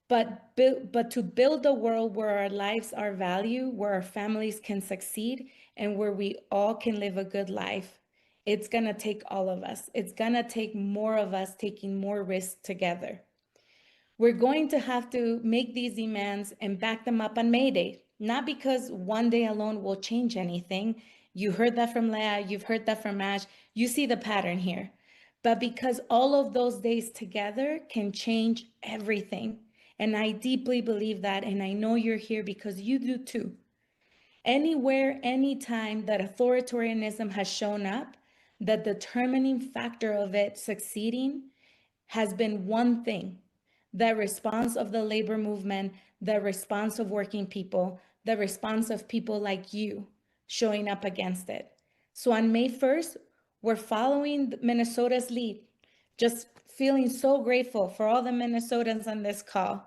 But to build a world where our lives are valued, where our families can succeed, and where we all can live a good life, it's gonna take all of us. It's gonna take more of us taking more risks together. We're going to have to make these demands and back them up on May Day, not because one day alone will change anything. You heard that from Leah, you've heard that from Ash, you see the pattern here. But because all of those days together can change everything. And I deeply believe that, and I know you're here because you do too. Anywhere, anytime that authoritarianism has shown up, the determining factor of it succeeding has been one thing: the response of the labor movement, the response of working people, the response of people like you showing up against it. So on May 1st, we're following Minnesota's lead. Just feeling so grateful for all the Minnesotans on this call.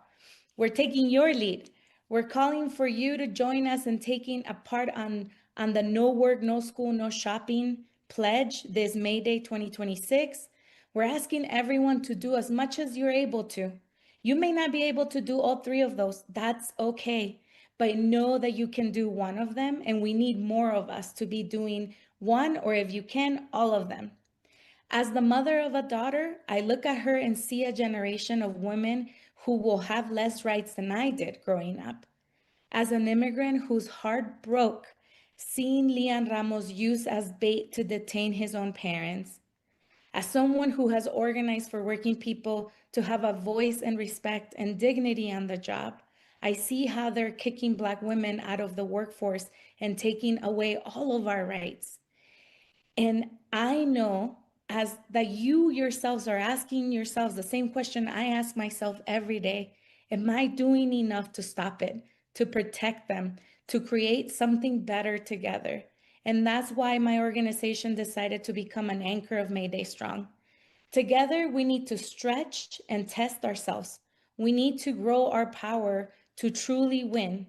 We're taking your lead. We're calling for you to join us in taking a part on the No Work, No School, No Shopping pledge this May Day 2026. We're asking everyone to do as much as you're able to. You may not be able to do all three of those. That's okay. But know that you can do one of them, and we need more of us to be doing one, or if you can, all of them. As the mother of a daughter, I look at her and see a generation of women who will have less rights than I did growing up. As an immigrant whose heart broke seeing Leon Ramos used as bait to detain his own parents, as someone who has organized for working people to have a voice and respect and dignity on the job, I see how they're kicking Black women out of the workforce and taking away all of our rights. And I know as that you yourselves are asking yourselves the same question I ask myself every day. Am I doing enough to stop it, to protect them, to create something better together? And that's why my organization decided to become an anchor of Mayday Strong. Together, we need to stretch and test ourselves. We need to grow our power to truly win.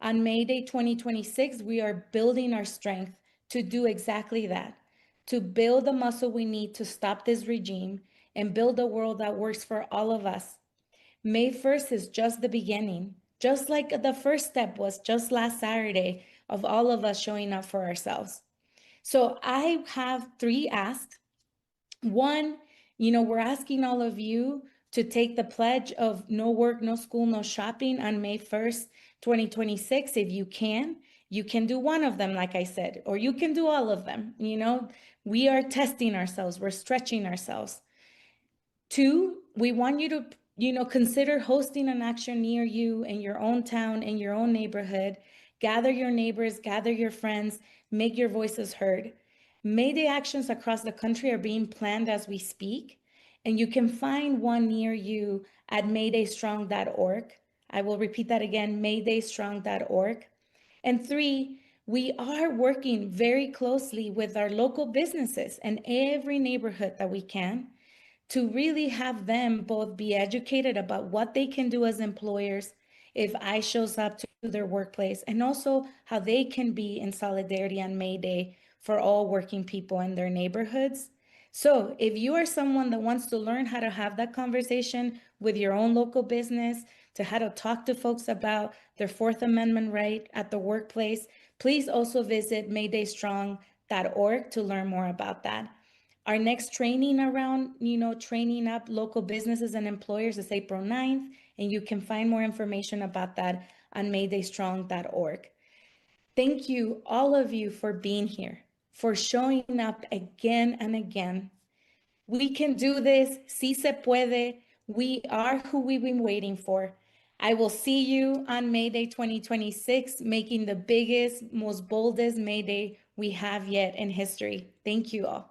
On May Day 2026, we are building our strength to do exactly that, to build the muscle we need to stop this regime and build a world that works for all of us. May 1st is just the beginning, just like the first step was just last Saturday of all of us showing up for ourselves. So I have 3 asks. One, we're asking all of you to take the pledge of no work, no school, no shopping on May 1st, 2026. If you can do one of them, like I said, or you can do all of them. We are testing ourselves, we're stretching ourselves. 2, we want you to, consider hosting an action near you in your own town, in your own neighborhood. Gather your neighbors, gather your friends, make your voices heard. May Day actions across the country are being planned as we speak, and you can find one near you at maydaystrong.org. I will repeat that again, maydaystrong.org. And 3, we are working very closely with our local businesses and every neighborhood that we can to really have them both be educated about what they can do as employers if ICE shows up to their workplace, and also how they can be in solidarity on May Day for all working people in their neighborhoods. So if you are someone that wants to learn how to have that conversation with your own local business, to how to talk to folks about their Fourth Amendment right at the workplace, please also visit maydaystrong.org to learn more about that. Our next training around, training up local businesses and employers is April 9th, and you can find more information about that on maydaystrong.org. Thank you, all of you, for being here, for showing up again and again. We can do this. Sí se puede. We are who we've been waiting for. I will see you on May Day 2026, making the biggest, most boldest May Day we have yet in history. Thank you all.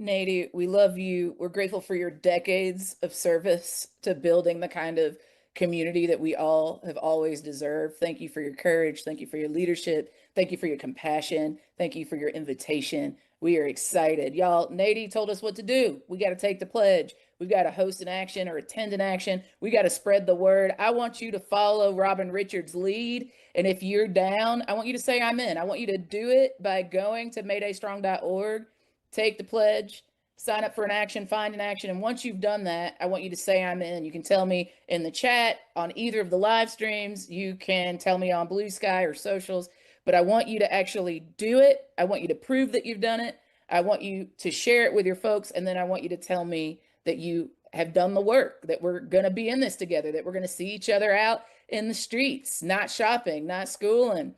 Nady, we love you. We're grateful for your decades of service to building the kind of community that we all have always deserved. Thank you for your courage. Thank you for your leadership. Thank you for your compassion. Thank you for your invitation. We are excited. Y'all, Nady told us what to do. We got to take the pledge. We've got to host an action or attend an action. We got to spread the word. I want you to follow Robin Richards' lead. And if you're down, I want you to say I'm in. I want you to do it by going to maydaystrong.org. Take the pledge, sign up for an action, find an action. And once you've done that, I want you to say I'm in. You can tell me in the chat on either of the live streams. You can tell me on Blue Sky or socials, but I want you to actually do it. I want you to prove that you've done it. I want you to share it with your folks. And then I want you to tell me that you have done the work, that we're going to be in this together, that we're going to see each other out in the streets, not shopping, not schooling,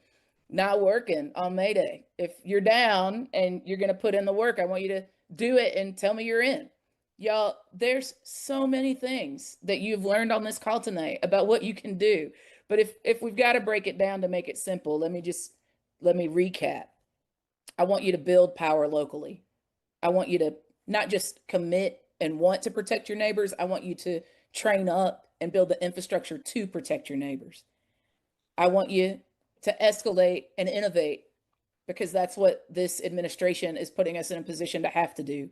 not working on May Day. If you're down and you're going to put in the work, I want you to do it and tell me you're in. Y'all, there's so many things that you've learned on this call tonight about what you can do. But if we've got to break it down to make it simple, let me recap. I want you to build power locally. I want you to not just commit and want to protect your neighbors. I want you to train up and build the infrastructure to protect your neighbors. I want you to escalate and innovate, because that's what this administration is putting us in a position to have to do.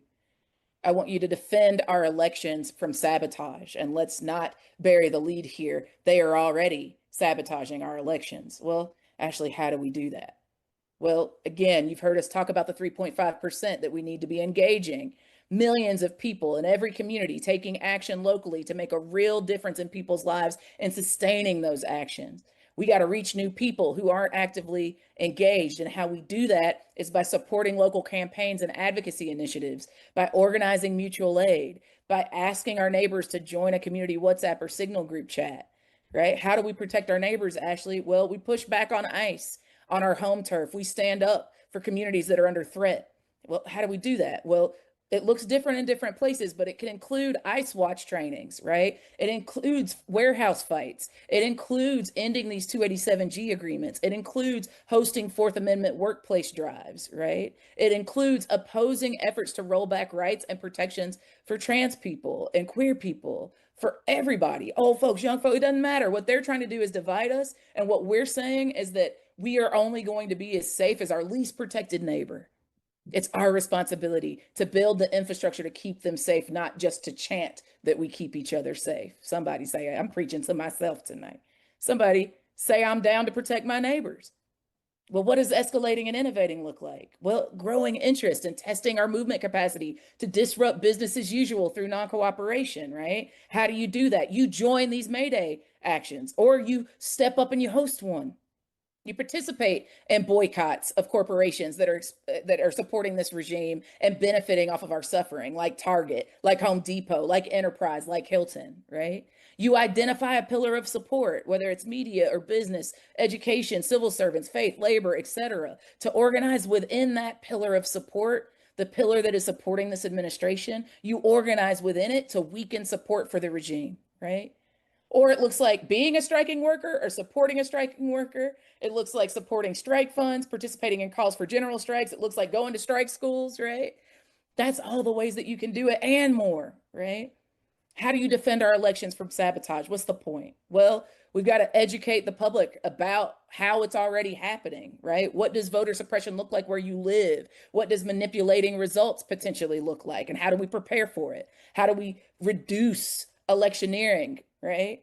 I want you to defend our elections from sabotage, and let's not bury the lead here. They are already sabotaging our elections. Well, Ashley, how do we do that? Well, again, you've heard us talk about the 3.5% that we need to be engaging. Millions of people in every community taking action locally to make a real difference in people's lives and sustaining those actions. We got to reach new people who aren't actively engaged. And how we do that is by supporting local campaigns and advocacy initiatives, by organizing mutual aid, by asking our neighbors to join a community WhatsApp or Signal group chat, right? How do we protect our neighbors, Ashley? Well, we push back on ICE on our home turf. We stand up for communities that are under threat. Well, how do we do that? Well, it looks different in different places, but it can include ICE watch trainings, right? It includes warehouse fights. It includes ending these 287G agreements. It includes hosting Fourth Amendment workplace drives, right? It includes opposing efforts to roll back rights and protections for trans people and queer people, for everybody, old folks, young folks, it doesn't matter. What they're trying to do is divide us. And what we're saying is that we are only going to be as safe as our least protected neighbor. It's our responsibility to build the infrastructure to keep them safe, not just to chant that we keep each other safe. Somebody say, I'm preaching to myself tonight. Somebody say, I'm down to protect my neighbors. Well, what does escalating and innovating look like? Well, growing interest and testing our movement capacity to disrupt business as usual through non-cooperation, right? How do you do that? You join these May Day actions, or you step up and you host one. You participate in boycotts of corporations that are supporting this regime and benefiting off of our suffering, like Target, like Home Depot, like Enterprise, like Hilton, right? You identify a pillar of support, whether it's media or business, education, civil servants, faith, labor, etc., to organize within that pillar of support, the pillar that is supporting this administration. You organize within it to weaken support for the regime, right? Or it looks like being a striking worker or supporting a striking worker. It looks like supporting strike funds, participating in calls for general strikes. It looks like going to strike schools, right? That's all the ways that you can do it and more, right? How do you defend our elections from sabotage? What's the point? Well, we've got to educate the public about how it's already happening, right? What does voter suppression look like where you live? What does manipulating results potentially look like? And how do we prepare for it? How do we reduce electioneering, right?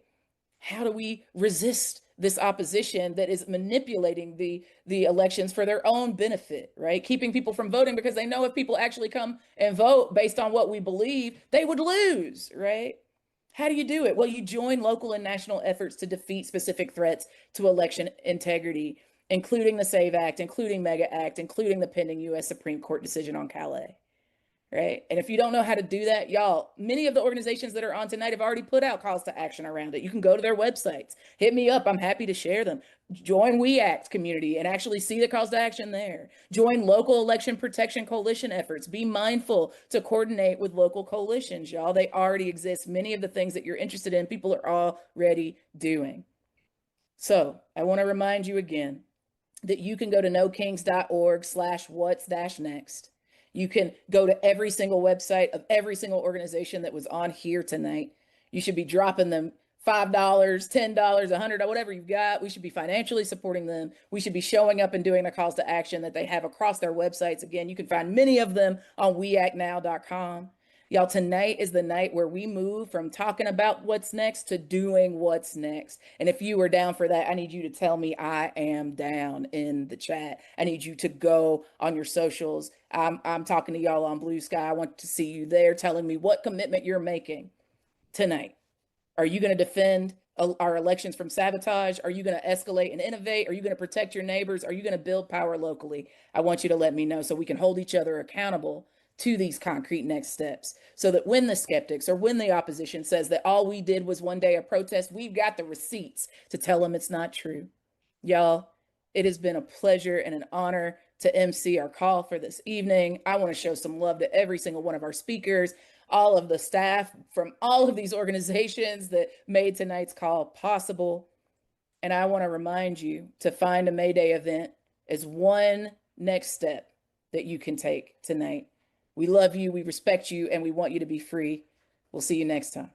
How do we resist this opposition that is manipulating the elections for their own benefit, right? Keeping people from voting because they know if people actually come and vote based on what we believe, they would lose, right? How do you do it? Well, you join local and national efforts to defeat specific threats to election integrity, including the SAVE Act, including MEGA Act, including the pending US Supreme Court decision on Calais. Right. And if you don't know how to do that, y'all, many of the organizations that are on tonight have already put out calls to action around it. You can go to their websites, hit me up. I'm happy to share them. Join We Act community and actually see the calls to action there. Join local election protection coalition efforts. Be mindful to coordinate with local coalitions, y'all. They already exist. Many of the things that you're interested in, people are already doing. So I want to remind you again that you can go to nokings.org/what's-next. You can go to every single website of every single organization that was on here tonight. You should be dropping them $5, $10, $100, whatever you've got. We should be financially supporting them. We should be showing up and doing the calls to action that they have across their websites. Again, you can find many of them on weactnow.com. Y'all, tonight is the night where we move from talking about what's next to doing what's next. And if you are down for that, I need you to tell me I am down in the chat. I need you to go on your socials. I'm talking to y'all on Blue Sky. I want to see you there telling me what commitment you're making tonight. Are you going to defend our elections from sabotage? Are you going to escalate and innovate? Are you going to protect your neighbors? Are you going to build power locally? I want you to let me know so we can hold each other accountable to these concrete next steps, so that when the skeptics or when the opposition says that all we did was one day of protest, we've got the receipts to tell them it's not true. Y'all, it has been a pleasure and an honor to MC our call for this evening. I want to show some love to every single one of our speakers, all of the staff from all of these organizations that made tonight's call possible. And I want to remind you to find a May Day event as one next step that you can take tonight. We love you, we respect you, and we want you to be free. We'll see you next time.